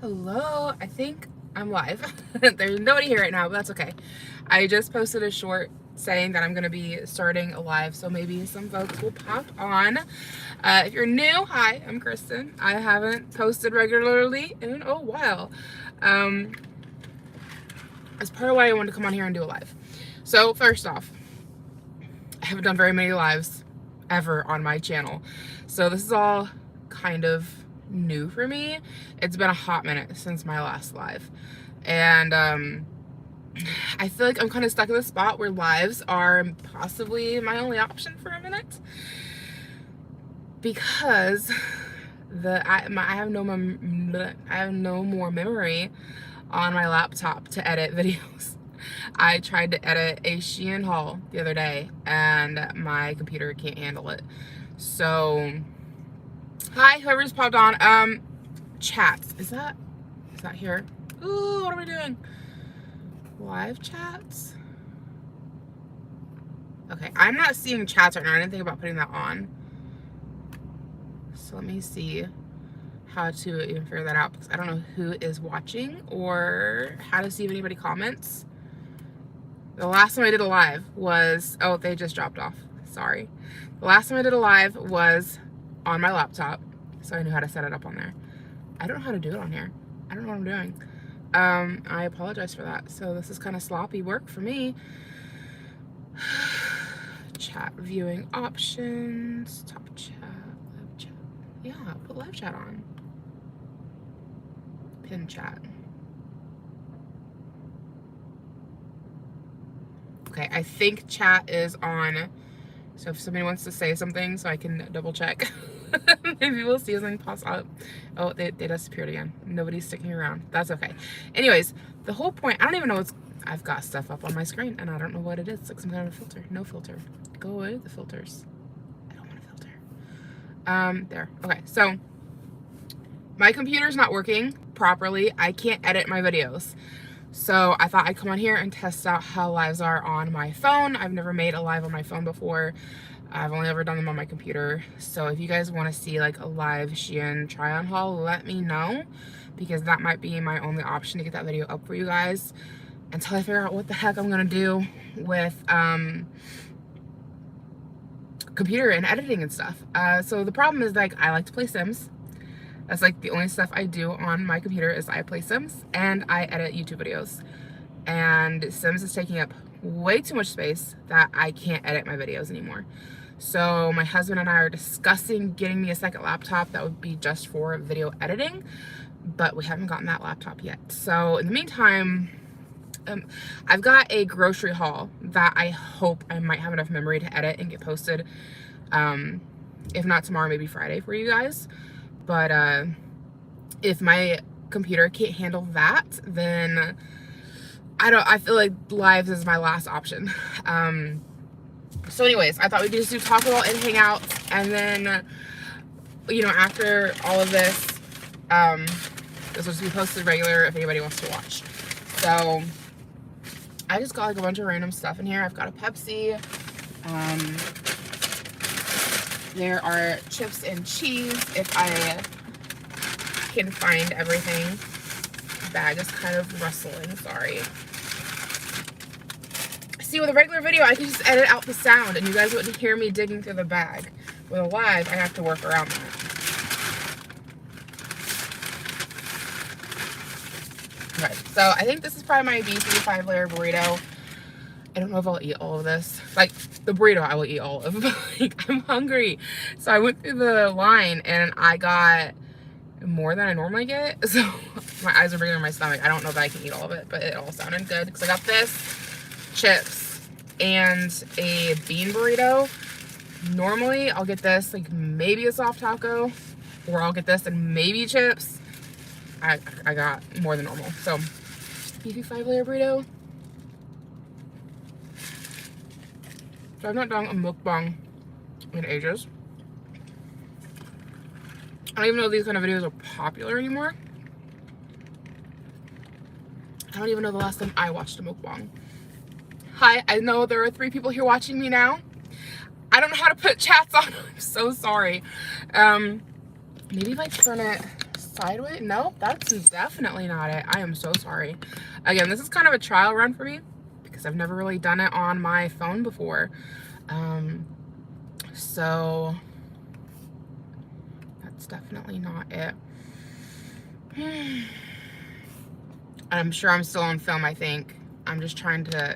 Hello, I think I'm live. There's nobody here right now, but that's okay. I just posted a short saying that I'm going to be starting a live, so maybe some folks will pop on. If you're new, hi, I'm Cristin. I haven't posted regularly in a while. That's part of why I wanted to come on here and do a live. So first off, I haven't done very many lives ever on my channel. So this is all kind of new for me. It's been a hot minute since my last live. And I feel like I'm kind of stuck in the spot where lives are possibly my only option for a minute. Because I have no more memory on my laptop to edit videos. I tried to edit a Shein haul the other day and my computer can't handle it. So, hi, whoever's popped on. Chats. Is that here? Ooh, what am I doing? Live chats? Okay, I'm not seeing chats right now. I didn't think about putting that on. So let me see how to even figure that out, because I don't know who is watching or how to see if anybody comments. The last time I did a live was, oh, they just dropped off. Sorry. The last time I did a live was on my laptop, so I knew how to set it up on there. I don't know how to do it on here. I don't know what I'm doing. I apologize for that. So this is kind of sloppy work for me. Chat viewing options, top chat, live chat. Yeah, put live chat on. Pin chat. Okay, I think chat is on. So if somebody wants to say something so I can double check, maybe we'll see something pop up. Oh, they disappeared again. Nobody's sticking around. That's okay. Anyways, the whole point, I don't even know what's, I've got stuff up on my screen and I don't know what it is. It's like some kind of filter. No filter. Go away with the filters. I don't want a filter. There. Okay, so my computer's not working properly. I can't edit my videos. So I thought I'd come on here and test out how lives are on my phone. I've never made a live on my phone before. I've only ever done them on my computer. So if you guys want to see like a live Shein try on haul, let me know, because that might be my only option to get that video up for you guys until I figure out what the heck I'm gonna do with computer and editing and stuff. So the problem is, like, I like to play Sims. That's like the only stuff I do on my computer is I play Sims and I edit YouTube videos. And Sims is taking up way too much space that I can't edit my videos anymore. So my husband and I are discussing getting me a second laptop that would be just for video editing, but we haven't gotten that laptop yet. So in the meantime, I've got a grocery haul that I hope I might have enough memory to edit and get posted. If not tomorrow, maybe Friday for you guys. But if my computer can't handle that, then I feel like lives is my last option. So anyways, I thought we'd just do Taco Bell and hang out, and then, you know, after all of this, this will just be posted regular if anybody wants to watch. So I just got like a bunch of random stuff in here. I've got a Pepsi. There are chips and cheese if I can find everything. The bag is kind of rustling, sorry. See, with a regular video, I can just edit out the sound and you guys wouldn't hear me digging through the bag. With a live, I have to work around that. Okay, so I think this is probably my beefy 5-layer burrito. I don't know if I'll eat all of this. Like, the burrito I will eat all of, but like, I'm hungry. So I went through the line and I got more than I normally get. So my eyes are bigger than my stomach. I don't know that I can eat all of it, but it all sounded good. Because I got this, chips, and a bean burrito. Normally, I'll get this, like maybe a soft taco, or I'll get this and maybe chips. I got more than normal. So, beefy 5-layer burrito. So I've not done a mukbang in ages. I don't even know if these kind of videos are popular anymore. I don't even know the last time I watched a mukbang. Hi, I know there are 3 people here watching me now. I don't know how to put chats on. I'm so sorry. Maybe if I turn it sideways? Nope, that's definitely not it. I am so sorry. Again, this is kind of a trial run for me because I've never really done it on my phone before. So that's definitely not it. I'm sure I'm still on film, I think. I'm just trying to...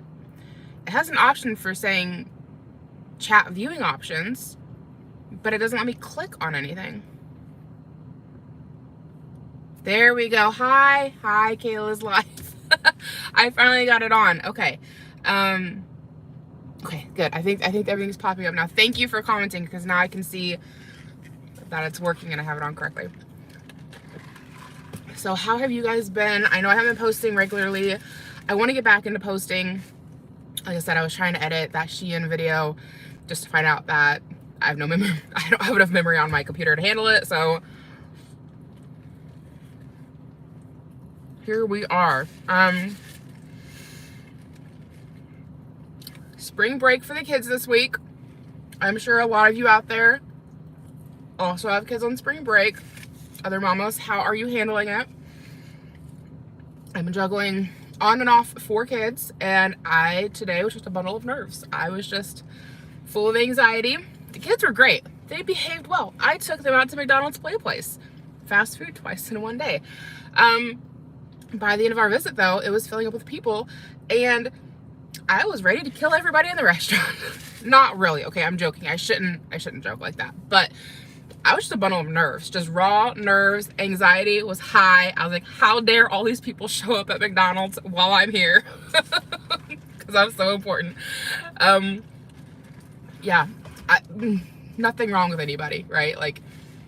It has an option for saying chat viewing options, but it doesn't let me click on anything. There we go. Hi, Kayla's live. I finally got it on. Okay. Okay, good. I think everything's popping up now. Thank you for commenting, because now I can see that it's working and I have it on correctly. So how have you guys been? I know I haven't been posting regularly. I want to get back into posting. Like I said, I was trying to edit that Shein video just to find out that I have no memory. I don't have enough memory on my computer to handle it. So here we are. Spring break for the kids this week. I'm sure a lot of you out there also have kids on spring break. Other mamas, how are you handling it? I've been juggling on and off 4 kids, and today was just a bundle of nerves. I was just full of anxiety. The kids were great. They behaved well. I took them out to McDonald's Play Place. Fast food twice in one day. By the end of our visit, though, it was filling up with people, and I was ready to kill everybody in the restaurant. Not really. Okay, I'm joking. I shouldn't joke like that. But I was just a bundle of nerves, just raw nerves. Anxiety was high. I was like, how dare all these people show up at McDonald's while I'm here? Because I'm so important. Yeah, nothing wrong with anybody, right? Like,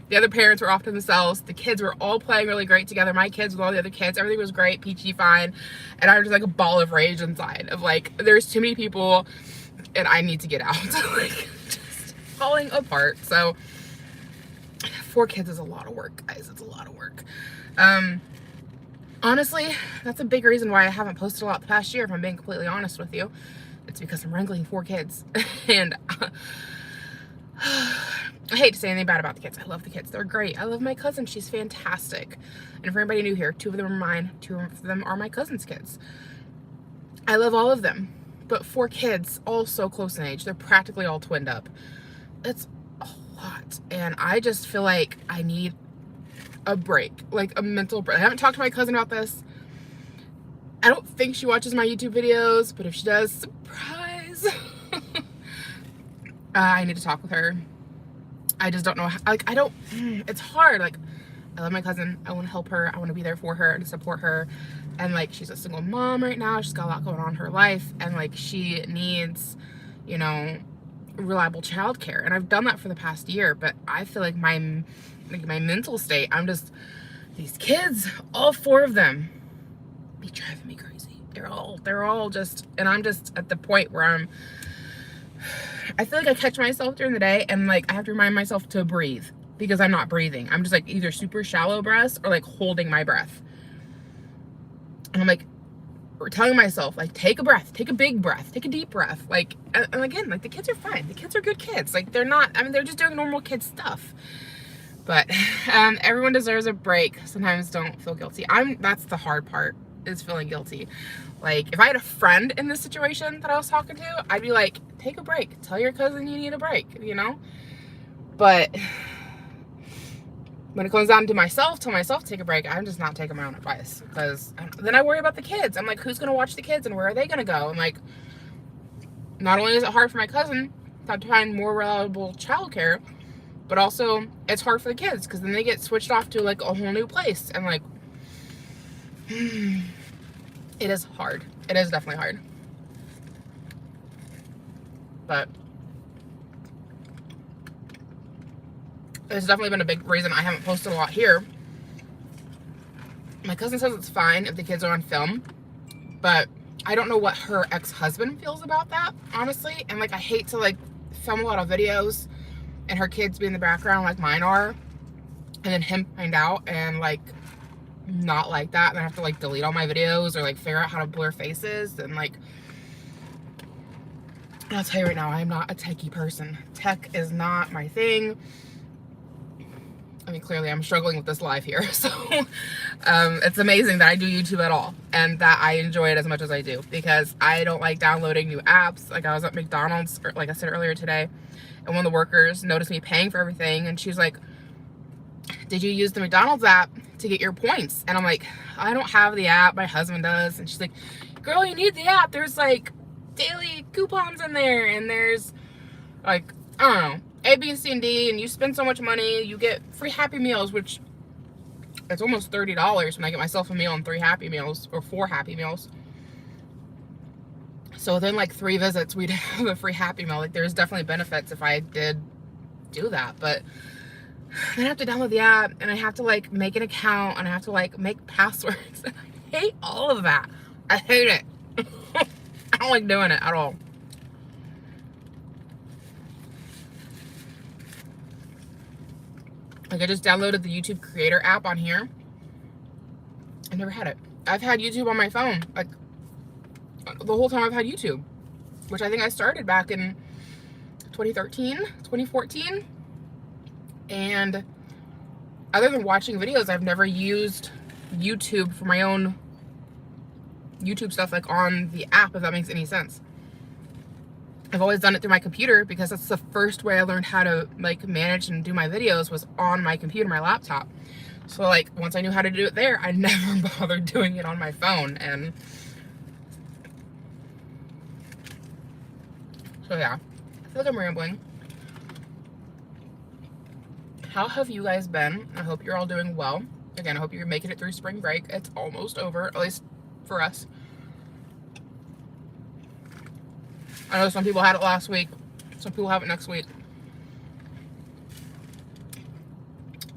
the other parents were off to themselves. The kids were all playing really great together. My kids with all the other kids, everything was great, peachy fine. And I was just like a ball of rage inside of like, there's too many people and I need to get out. Like, just falling apart. So 4 kids is a lot of work, guys. It's a lot of work. Honestly, that's a big reason why I haven't posted a lot the past year, if I'm being completely honest with you. It's because I'm wrangling 4 kids. And I hate to say anything bad about the kids. I love the kids. They're great. I love my cousin. She's fantastic. And for anybody new here, 2 of them are mine. 2 of them are my cousin's kids. I love all of them. But 4 kids, all so close in age. They're practically all twinned up. It's a lot. And I just feel like I need a break. Like a mental break. I haven't talked to my cousin about this. I don't think she watches my YouTube videos. But if she does, surprise. I need to talk with her. I just don't know how, like, it's hard. Like, I love my cousin. I want to help her. I want to be there for her and support her. And like, she's a single mom right now. She's got a lot going on in her life. And like, she needs, you know, reliable childcare. And I've done that for the past year, but I feel like my mental state, I'm just, these kids, all 4 of them, be driving me crazy. They're all just, and I'm just at the point where I feel like I catch myself during the day and like I have to remind myself to breathe because I'm not breathing. I'm just like either super shallow breaths or like holding my breath. And I'm like, or telling myself like, take a breath, take a big breath, take a deep breath. Like, and again, like the kids are fine. The kids are good kids. Like they're not, I mean, they're just doing normal kid stuff. But everyone deserves a break. Sometimes don't feel guilty. That's the hard part, is feeling guilty. Like, if I had a friend in this situation that I was talking to, I'd be like, take a break. Tell your cousin you need a break, you know? But when it comes down to myself, tell myself to take a break, I'm just not taking my own advice. Because then I worry about the kids. I'm like, who's going to watch the kids and where are they going to go? And like, not only is it hard for my cousin to have to find more reliable childcare, but also it's hard for the kids because then they get switched off to like a whole new place. And like, it is hard. It is definitely hard. But it's definitely been a big reason I haven't posted a lot here. My cousin says it's fine if the kids are on film, but I don't know what her ex-husband feels about that, honestly. And like, I hate to like film a lot of videos and her kids be in the background like mine are, and then him find out and like not like that, and I have to like delete all my videos or like figure out how to blur faces. And like, I'll tell you right now, I'm not a techie person. Tech is not my thing. I mean, clearly I'm struggling with this live here. So it's amazing that I do YouTube at all and that I enjoy it as much as I do, because I don't like downloading new apps. Like, I was at McDonald's, like I said earlier today, and one of the workers noticed me paying for everything, and she's like, did you use the McDonald's app to get your points? And I'm like, I don't have the app, my husband does. And she's like, girl, you need the app. There's like daily coupons in there, and there's like, I don't know, A, B, C, and D, and you spend so much money, you get free Happy Meals, which it's almost $30 when I get myself a meal and 3 Happy Meals, or 4 Happy Meals. So within like 3 visits, we'd have a free Happy Meal. Like, there's definitely benefits if I did do that, but then I have to download the app, and I have to like make an account, and I have to like make passwords. I hate all of that. I hate it. I don't like doing it at all. Like, I just downloaded the YouTube Creator app on here. I never had it. I've had YouTube on my phone, like, the whole time I've had YouTube, which I think I started back in 2013, 2014. And other than watching videos, I've never used YouTube for my own YouTube stuff, like on the app, if that makes any sense. I've always done it through my computer, because that's the first way I learned how to like manage and do my videos, was on my computer, my laptop. So like, once I knew how to do it there, I never bothered doing it on my phone. And so yeah, I feel like I'm rambling. How have you guys been? I hope you're all doing well. Again, I hope you're making it through spring break. It's almost over, at least for us. I know some people had it last week. Some people have it next week.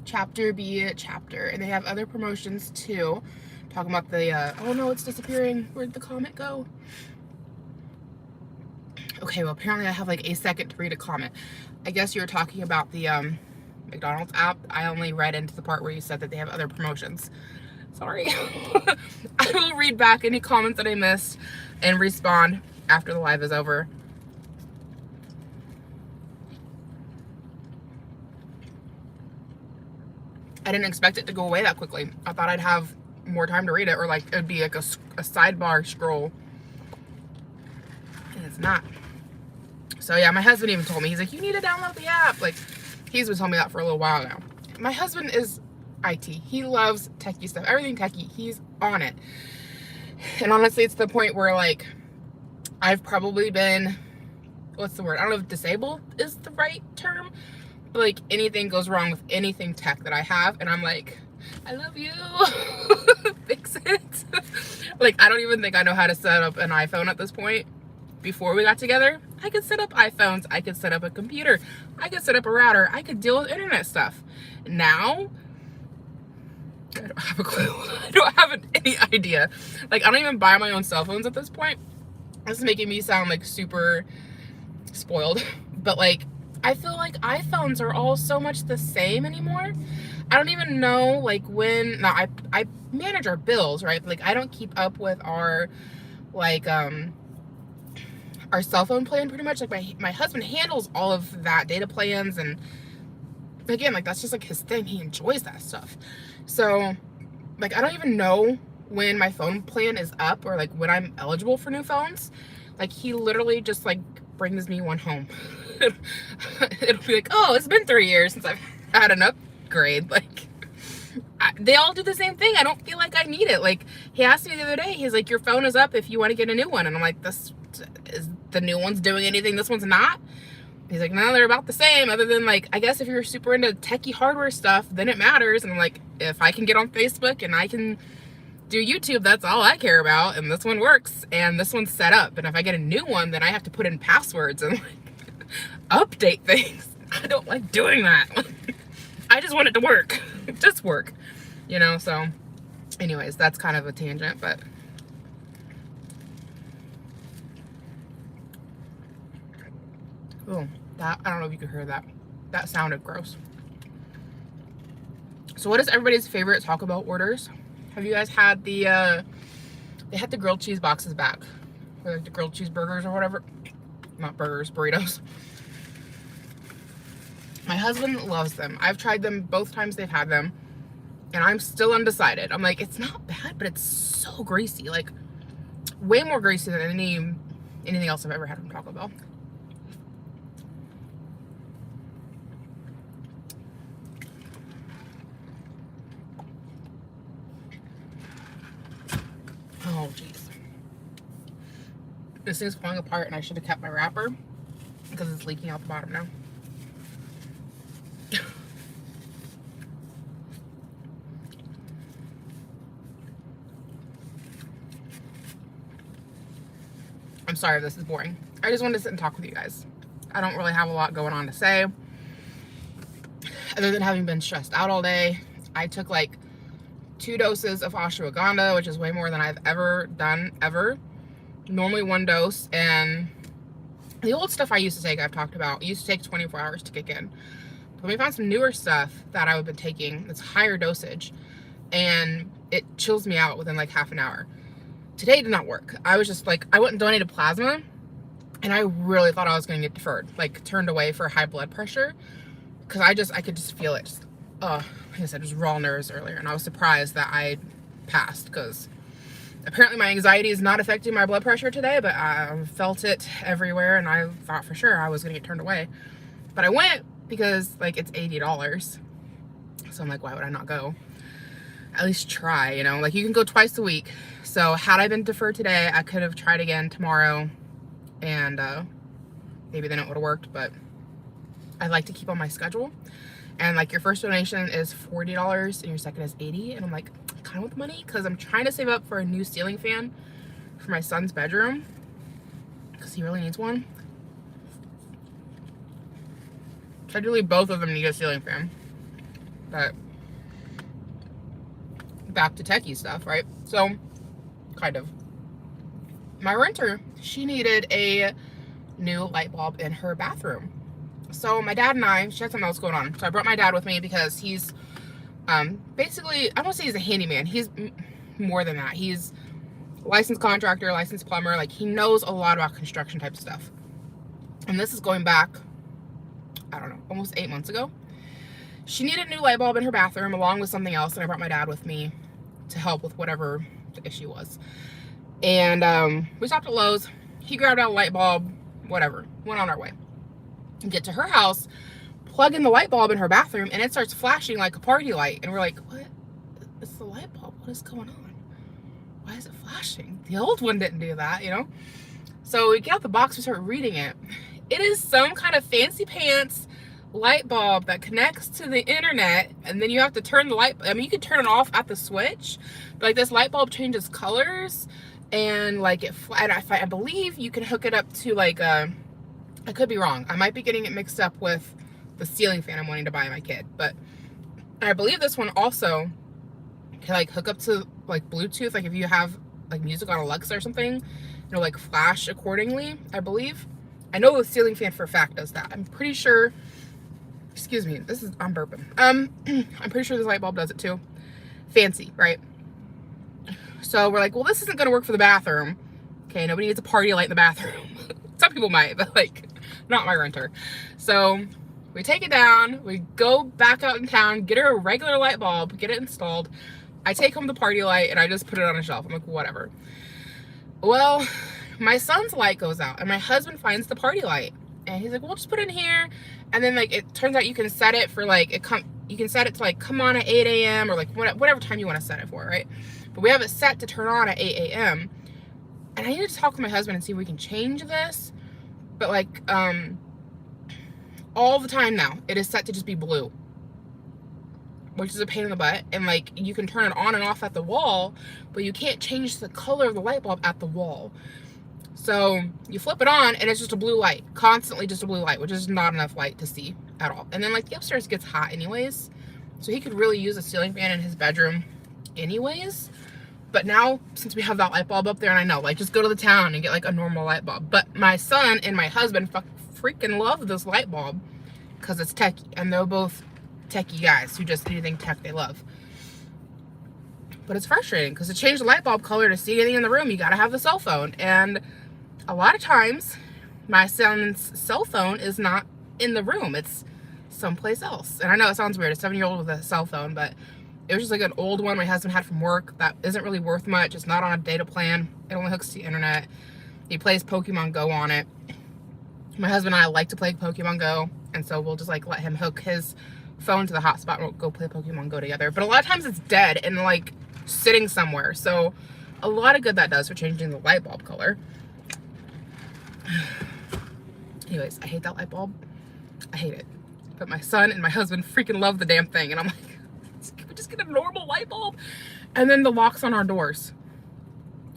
Chapter be a chapter. And they have other promotions too. Talking about the, oh no, it's disappearing. Where'd the comment go? Okay, well, apparently I have like a second to read a comment. I guess you were talking about the McDonald's app. I only read into the part where you said that they have other promotions. Sorry. I will read back any comments that I missed and respond after the live is over. I didn't expect it to go away that quickly. I thought I'd have more time to read it, or like it would be like a sidebar scroll. And it's not. So yeah, my husband even told me, he's like, you need to download the app. Like, he's been telling me that for a little while now. My husband is IT. He loves techie stuff. Everything techie, he's on it. And honestly, it's the point where like, I've probably been, what's the word? I don't know if disabled is the right term, but like anything goes wrong with anything tech that I have, and I'm like, I love you. Fix it. Like, I don't even think I know how to set up an iPhone at this point. Before we got together, I could set up iPhones, I could set up a computer, I could set up a router, I could deal with internet stuff. Now, I don't have a clue. I don't have any idea. Like, I don't even buy my own cell phones at this point. This is making me sound like super spoiled, but like, I feel like iPhones are all so much the same anymore. I don't even know like when, now I manage our bills, right? Like, I don't keep up with our like our cell phone plan pretty much. Like, my husband handles all of that, data plans, and again, like, that's just like his thing. He enjoys that stuff. So like, I don't even know when my phone plan is up, or like when I'm eligible for new phones. Like, he literally just like brings me one home. It'll be like, oh, it's been 3 years since I've had an upgrade. Like, they all do the same thing. I don't feel like I need it. Like, he asked me the other day, he's like, your phone is up if you want to get a new one. And I'm like, this is, the new one's doing anything, this one's not? He's like, no, they're about the same, other than like, I guess if you're super into techie hardware stuff, then it matters. And I'm like, if I can get on Facebook and I can do YouTube, that's all I care about. And this one works, and this one's set up. And if I get a new one, then I have to put in passwords and like update things. I don't like doing that. I just want it to work. Just work, you know? So anyways, that's kind of a tangent, but oh, that, I don't know if you could hear that. That sounded gross. So what is everybody's favorite Taco Bell orders? Have you guys had the, they had the grilled cheese boxes back. Or like the grilled cheese burgers or whatever. Not burgers, burritos. My husband loves them. I've tried them both times they've had them, and I'm still undecided. I'm like, it's not bad, but it's so greasy. Like, way more greasy than anything else I've ever had from Taco Bell. Oh, jeez. This thing's falling apart, and I should have kept my wrapper because it's leaking out the bottom now. I'm sorry if this is boring. I just wanted to sit and talk with you guys. I don't really have a lot going on to say other than having been stressed out all day. I took like 2 doses of ashwagandha, which is way more than I've ever done, ever. Normally 1 dose, and the old stuff I used to take, I've talked about, used to take 24 hours to kick in. But we found some newer stuff that I've been taking that's higher dosage, and it chills me out within like half an hour. Today did not work. I was just like, I went and donated plasma, and I really thought I was going to get deferred, like turned away for high blood pressure, because I could just feel it. Just, like I said, it was raw nerves earlier, and I was surprised that I passed, because apparently my anxiety is not affecting my blood pressure today, but I felt it everywhere, and I thought for sure I was going to get turned away. But I went because, like, it's $80. So I'm like, why would I not go? At least try, you know? Like, you can go twice a week. So had I been deferred today, I could have tried again tomorrow, and maybe then it would have worked, but I like to keep on my schedule. And like, your first donation is $40 and your second is $80, and I'm like, I kind of want the money because I'm trying to save up for a new ceiling fan for my son's bedroom because he really needs one. Technically both of them need a ceiling fan, but back to techie stuff, right? So kind of, my renter, she needed a new light bulb in her bathroom. So my dad and I, she had something else going on. So I brought my dad with me because he's basically, I won't say he's a handyman. He's more than that. He's a licensed contractor, licensed plumber. Like, he knows a lot about construction type stuff. And this is going back, I don't know, almost 8 months ago. She needed a new light bulb in her bathroom along with something else. And I brought my dad with me to help with whatever the issue was. And we stopped at Lowe's. He grabbed out a light bulb, whatever, went on our way. Get to her house, plug in the light bulb in her bathroom, and it starts flashing like a party light. And we're like, what? It's the light bulb. What is going on? Why is it flashing? The old one didn't do that, you know? So we get out the box, we start reading it. It is some kind of fancy pants light bulb that connects to the internet, and then you have to turn the light. I mean, you could turn it off at the switch, but like, this light bulb changes colors, and like and I believe you can hook it up to like a, I could be wrong. I might be getting it mixed up with the ceiling fan I'm wanting to buy my kid. But I believe this one also can like hook up to like Bluetooth. Like, if you have like music on Alexa or something, it'll like flash accordingly, I believe. I know the ceiling fan for a fact does that. I'm pretty sure, excuse me, I'm burping. I'm pretty sure this light bulb does it too. Fancy, right? So we're like, well, this isn't going to work for the bathroom. Okay, nobody needs a party light in the bathroom. Some people might, but like, not my renter. So we take it down, we go back out in town, get her a regular light bulb, get it installed. I take home the party light and I just put it on a shelf. I'm like, whatever. Well, my son's light goes out and my husband finds the party light and he's like, well, just put it in here. And then like, it turns out you can set it for like, you can set it to like come on at 8 a.m. or like whatever time you want to set it for, right? But we have it set to turn on at 8 a.m. And I need to talk with my husband and see if we can change this. But like, all the time now, it is set to just be blue, which is a pain in the butt. And like, you can turn it on and off at the wall, but you can't change the color of the light bulb at the wall. So you flip it on and it's just a blue light, constantly just a blue light, which is not enough light to see at all. And then like, the upstairs gets hot anyways, so he could really use a ceiling fan in his bedroom anyways. But now, since we have that light bulb up there, and I know, like, just go to the town and get like a normal light bulb. But my son and my husband freaking love this light bulb because it's techie, and they're both techie guys who just anything tech they love. But it's frustrating because to change the light bulb color to see anything in the room, you gotta have the cell phone. And a lot of times, my son's cell phone is not in the room. It's someplace else. And I know it sounds weird, a 7-year-old with a cell phone, but it was just like an old one my husband had from work that isn't really worth much. It's not on a data plan. It only hooks to the internet. He plays Pokemon Go on it. My husband and I like to play Pokemon Go, and so we'll just like let him hook his phone to the hotspot and we'll go play Pokemon Go together. But a lot of times it's dead and like sitting somewhere. So a lot of good that does for changing the light bulb color. Anyways, I hate that light bulb. I hate it. But my son and my husband freaking love the damn thing. And I'm like, can we just get a normal light bulb? And then the locks on our doors.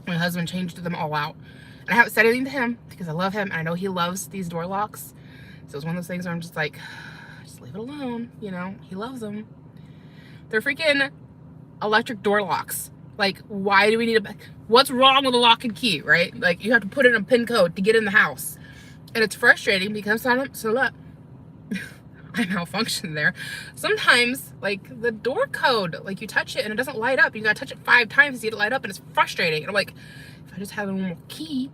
My husband changed them all out. And I haven't said anything to him because I love him and I know he loves these door locks. So it's one of those things where I'm just like, just leave it alone. You know, he loves them. They're freaking electric door locks. Like, why do we need what's wrong with a lock and key, right? Like, you have to put in a PIN code to get in the house. And it's frustrating because I malfunctioned there. Sometimes, like, the door code, like, you touch it and it doesn't light up. You gotta touch it 5 times to get it light up, and it's frustrating. And I'm like, if I just have a normal key,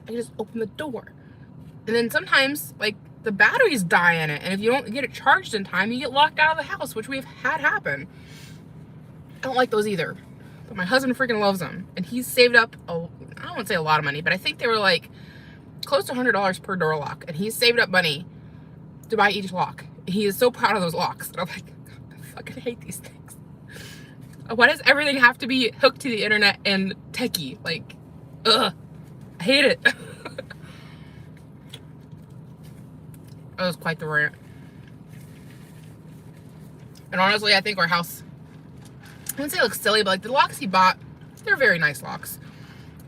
I can just open the door. And then sometimes, like, the batteries die in it, and if you don't get it charged in time, you get locked out of the house, which we've had happen. I don't like those either. But my husband freaking loves them. And he's saved up, I don't want to say a lot of money, but I think they were like close to $100 per door lock. And he's saved up money to buy each lock. He is so proud of those locks. And I'm like, I fucking hate these things. Why does everything have to be hooked to the internet and techie? Like, ugh, I hate it. That was quite the rant. And honestly, I think our house, I wouldn't say it looks silly, but like the locks he bought, they're very nice locks.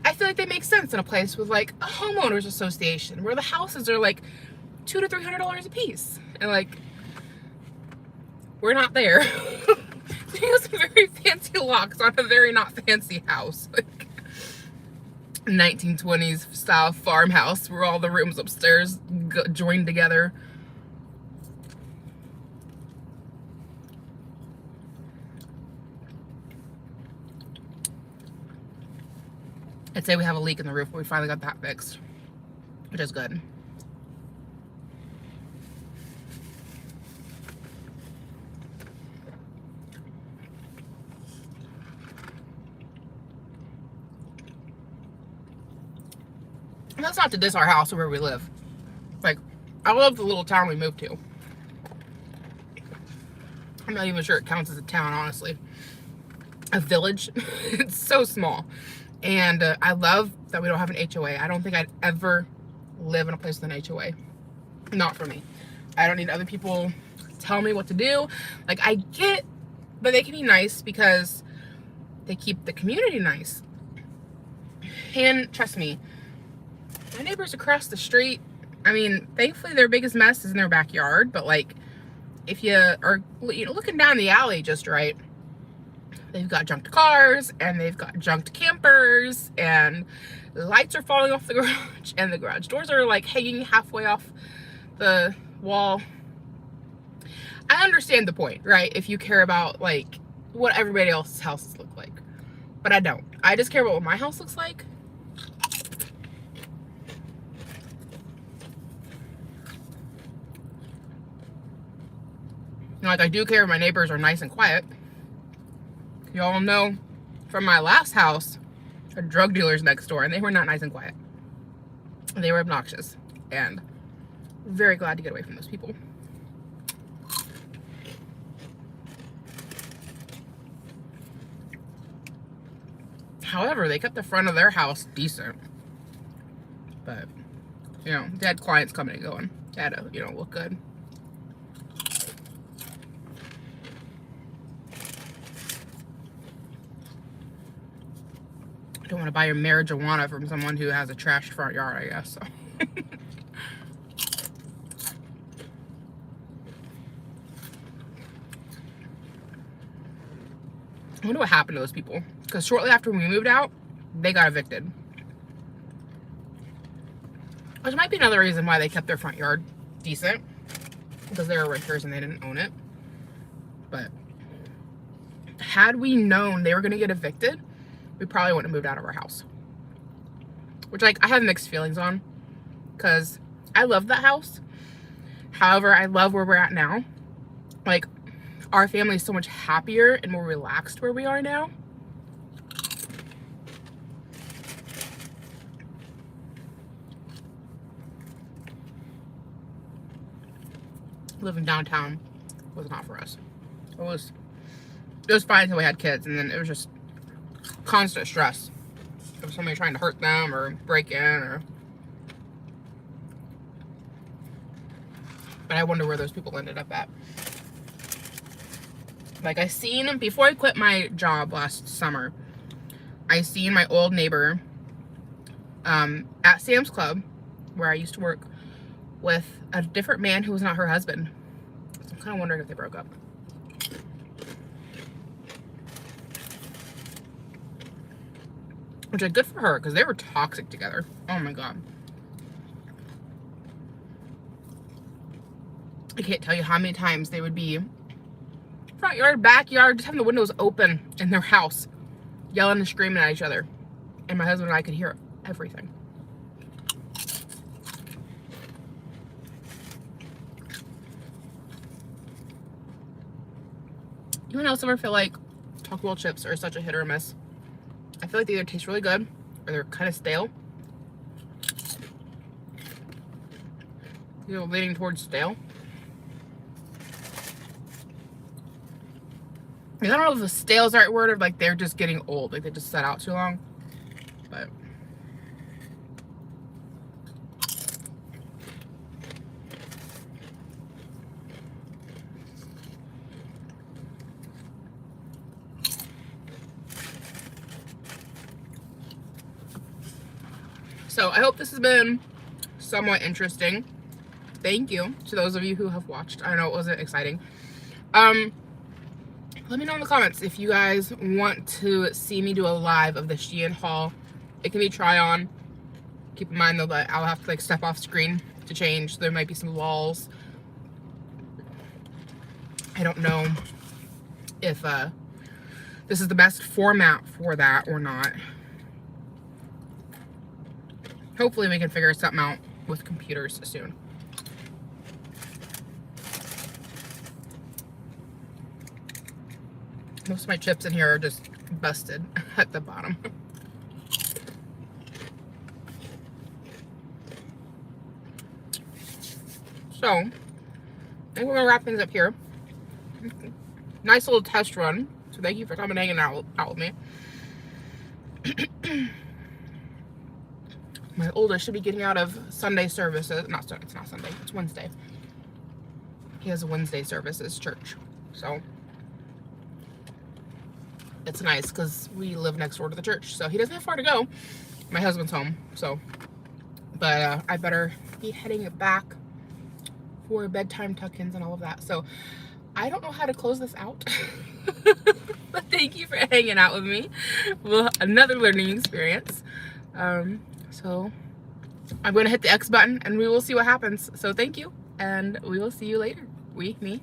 I feel like they make sense in a place with like a homeowners association where the houses are like $200 to $300 a piece. And like, we're not there. We have some very fancy locks on a very not fancy house. Like 1920s style farmhouse where all the rooms upstairs joined together. I'd say we have a leak in the roof, but we finally got that fixed, which is good. And that's not to diss our house or where we live. Like, I love the little town we moved to. I'm not even sure it counts as a town, honestly. A village. It's so small. And I love that we don't have an HOA. I don't think I'd ever live in a place with an HOA. Not for me. I don't need other people tell me what to do. Like, I get, but they can be nice because they keep the community nice. And trust me, my neighbors across the street, I mean, thankfully their biggest mess is in their backyard. But like, if you are, you know, looking down the alley just right, they've got junked cars and they've got junked campers and lights are falling off the garage and the garage doors are like hanging halfway off the wall. I understand the point, right? If you care about like what everybody else's houses look like, but I don't. I just care about what my house looks like. You know, like I do care if my neighbors are nice and quiet. You all know from my last house, there were drug dealers next door, and they were not nice and quiet. They were obnoxious, and very glad to get away from those people. However, they kept the front of their house decent. But, you know, they had clients coming and going. They had to, you know, look good. Don't want to buy your marijuana from someone who has a trashed front yard, I guess. So. I wonder what happened to those people. Because shortly after we moved out, they got evicted. Which might be another reason why they kept their front yard decent. Because they were renters and they didn't own it. But had we known they were going to get evicted, we probably wouldn't have moved out of our house. Which, like, I have mixed feelings on. Because I love that house. However, I love where we're at now. Like, our family is so much happier and more relaxed where we are now. Living downtown was not for us. It was fine until we had kids, and then it was just constant stress. There was somebody trying to hurt them or break in, or. But I wonder where those people ended up at. Like, I seen, before I quit my job last summer, I seen my old neighbor at Sam's Club, where I used to work, with a different man who was not her husband. So I'm kind of wondering if they broke up. Which is good for her, because they were toxic together. Oh my god. I can't tell you how many times they would be front yard, backyard, just having the windows open in their house, yelling and screaming at each other. And my husband and I could hear everything. Anyone else ever feel like Taco Bell chips are such a hit or a miss? I feel like they either taste really good or they're kind of stale. You know, leaning towards stale. I don't know if the stale is the right word, or like they're just getting old, like they just sat out too long. But so I hope this has been somewhat interesting. Thank you to those of you who have watched. I know it wasn't exciting. Let me know in the comments if you guys want to see me do a live of the Shein haul. It can be try on. Keep in mind though that I'll have to like step off screen to change. There might be some walls. I don't know if this is the best format for that or not. Hopefully we can figure something out with computers soon. Most of my chips in here are just busted at the bottom. So, I think we're gonna wrap things up here. Nice little test run. So thank you for coming and hanging out with me. My oldest should be getting out of Sunday services. It's not Sunday, it's Wednesday. He has a Wednesday services church. So it's nice because we live next door to the church, so he doesn't have far to go. My husband's home, so. But I better be heading back for bedtime tuck-ins and all of that. So I don't know how to close this out. But thank you for hanging out with me. Well, another learning experience. So I'm going to hit the X button and we will see what happens. So thank you, and we will see you later. Me.